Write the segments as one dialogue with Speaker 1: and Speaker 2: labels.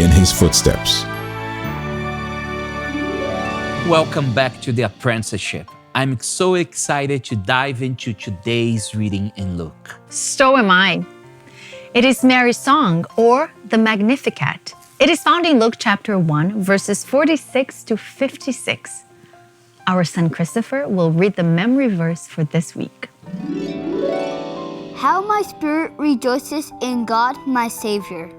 Speaker 1: in his footsteps.
Speaker 2: Welcome back to the apprenticeship. I'm so excited to dive into today's reading in Luke.
Speaker 3: So am I. It is Mary's song, or the Magnificat. It is found in Luke chapter 1, verses 46 to 56. Our son Christopher will read the memory verse for this week.
Speaker 4: How my spirit rejoices in God my Savior.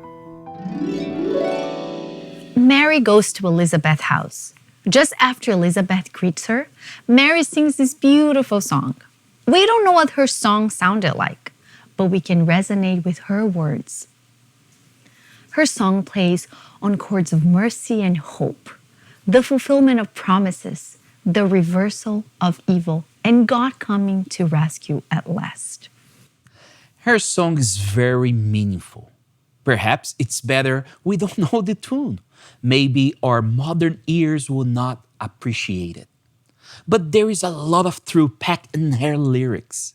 Speaker 3: Mary goes to Elizabeth's house. Just after Elizabeth greets her, Mary sings this beautiful song. We don't know what her song sounded like, but we can resonate with her words. Her song plays on chords of mercy and hope, the fulfillment of promises, the reversal of evil, and God coming to rescue at last.
Speaker 2: Her song is very meaningful. Perhaps it's better we don't know the tune. Maybe our modern ears will not appreciate it. But there is a lot of truth packed in her lyrics.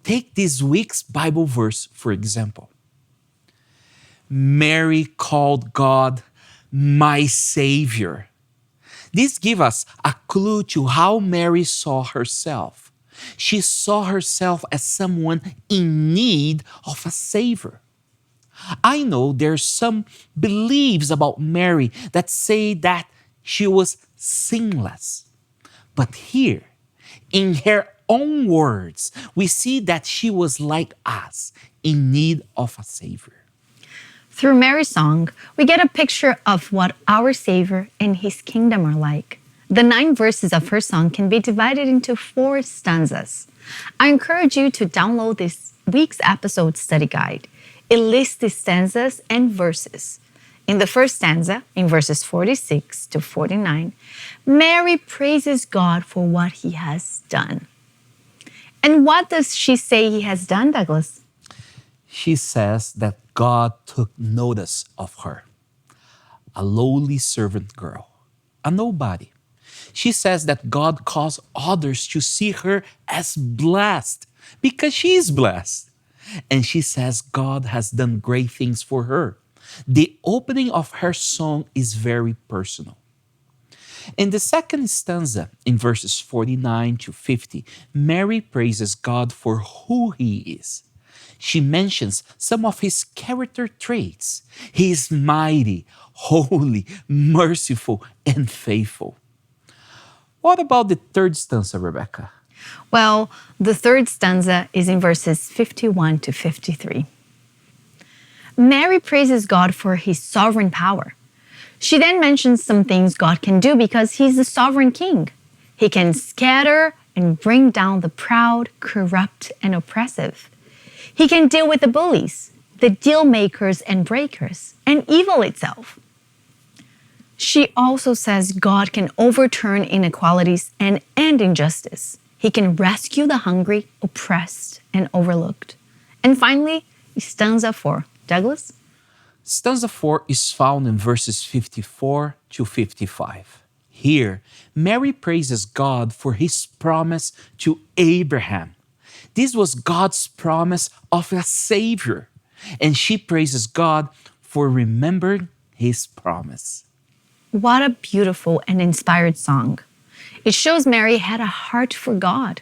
Speaker 2: Take this week's Bible verse, for example. Mary called God my Savior. This gives us a clue to how Mary saw herself. She saw herself as someone in need of a Savior. I know there's some beliefs about Mary that say that she was sinless. But here, in her own words, we see that she was like us, in need of a Savior.
Speaker 3: Through Mary's song, we get a picture of what our Savior and His kingdom are like. The 9 verses of her song can be divided into 4 stanzas. I encourage you to download this week's episode study guide. It lists the stanzas and verses. In the first stanza, in verses 46 to 49, Mary praises God for what He has done. And what does she say He has done, Douglas?
Speaker 2: She says that God took notice of her, a lowly servant girl, a nobody. She says that God caused others to see her as blessed because she is blessed. And she says God has done great things for her. The opening of her song is very personal. In the second stanza, in verses 49 to 50, Mary praises God for who He is. She mentions some of His character traits. He is mighty, holy, merciful, and faithful. What about the third stanza, Rebecca?
Speaker 3: Well, the third stanza is in verses 51 to 53. Mary praises God for His sovereign power. She then mentions some things God can do because He's the sovereign king. He can scatter and bring down the proud, corrupt, and oppressive. He can deal with the bullies, the deal makers and breakers, and evil itself. She also says God can overturn inequalities and end injustice. He can rescue the hungry, oppressed, and overlooked. And finally, stanza 4. Douglas?
Speaker 2: Stanza 4 is found in verses 54 to 55. Here, Mary praises God for His promise to Abraham. This was God's promise of a Savior, and she praises God for remembering His promise.
Speaker 3: What a beautiful and inspired song. It shows Mary had a heart for God.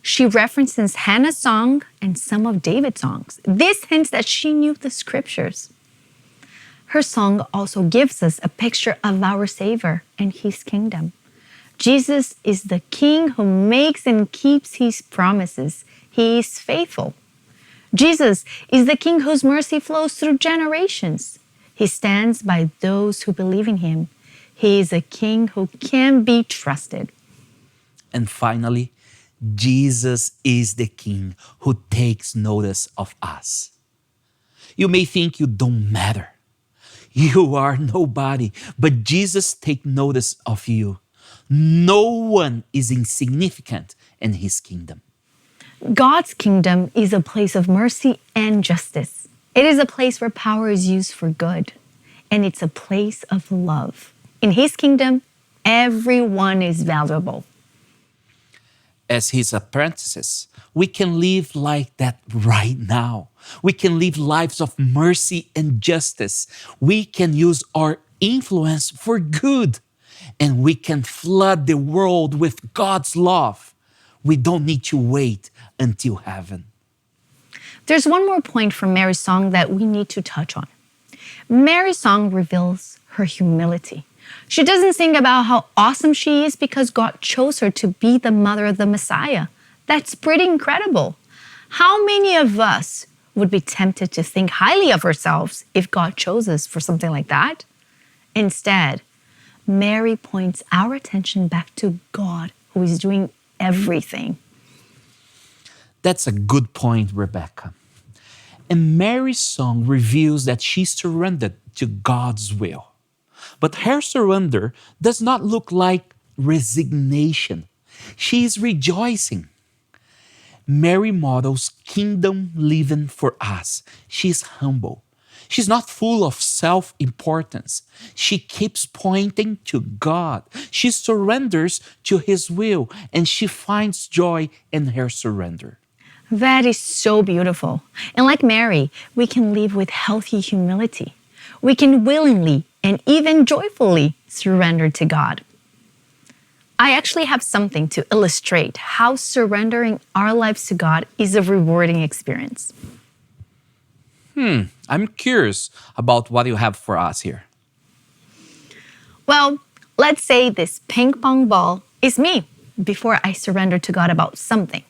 Speaker 3: She references Hannah's song and some of David's songs. This hints that she knew the scriptures. Her song also gives us a picture of our Savior and His kingdom. Jesus is the King who makes and keeps His promises. He is faithful. Jesus is the King whose mercy flows through generations. He stands by those who believe in Him. He is a King who can be trusted.
Speaker 2: And finally, Jesus is the King who takes notice of us. You may think you don't matter. You are nobody, but Jesus takes notice of you. No one is insignificant in His kingdom.
Speaker 3: God's kingdom is a place of mercy and justice. It is a place where power is used for good, and it's a place of love. In His kingdom, everyone is valuable.
Speaker 2: As His apprentices, we can live like that right now. We can live lives of mercy and justice. We can use our influence for good. And we can flood the world with God's love. We don't need to wait until heaven.
Speaker 3: There's one more point from Mary's song that we need to touch on. Mary's song reveals her humility. She doesn't sing about how awesome she is because God chose her to be the mother of the Messiah. That's pretty incredible. How many of us would be tempted to think highly of ourselves if God chose us for something like that? Instead, Mary points our attention back to God, who is doing everything.
Speaker 2: That's a good point, Rebecca. And Mary's song reveals that she surrendered to God's will. But her surrender does not look like resignation. She is rejoicing. Mary models kingdom living for us. She's humble. She's not full of self-importance. She keeps pointing to God. She surrenders to His will, and she finds joy in her surrender.
Speaker 3: That is so beautiful. And like Mary, we can live with healthy humility. We can willingly and even joyfully surrender to God. I actually have something to illustrate how surrendering our lives to God is a rewarding experience.
Speaker 2: I'm curious about what you have for us here.
Speaker 3: Well, let's say this ping pong ball is me before I surrender to God about something.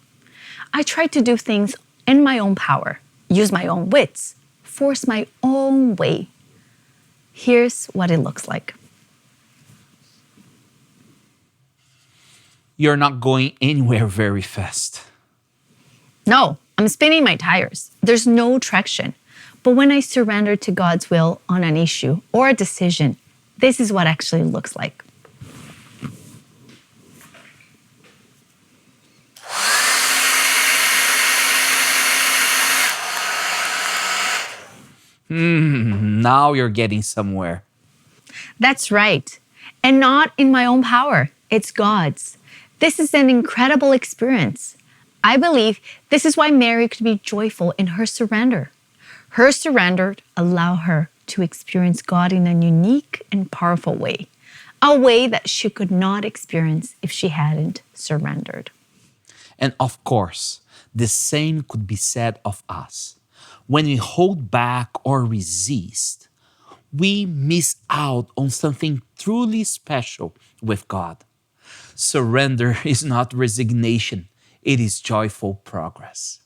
Speaker 3: I try to do things in my own power, use my own wits, force my own way. Here's what it looks like.
Speaker 2: You're not going anywhere very fast.
Speaker 3: No, I'm spinning my tires. There's no traction. But when I surrender to God's will on an issue or a decision, this is what actually looks like.
Speaker 2: Now you're getting somewhere.
Speaker 3: That's right. And not in my own power. It's God's. This is an incredible experience. I believe this is why Mary could be joyful in her surrender. Her surrender allowed her to experience God in a unique and powerful way, a way that she could not experience if she hadn't surrendered.
Speaker 2: And of course, the same could be said of us. When we hold back or resist, we miss out on something truly special with God. Surrender is not resignation, it is joyful progress.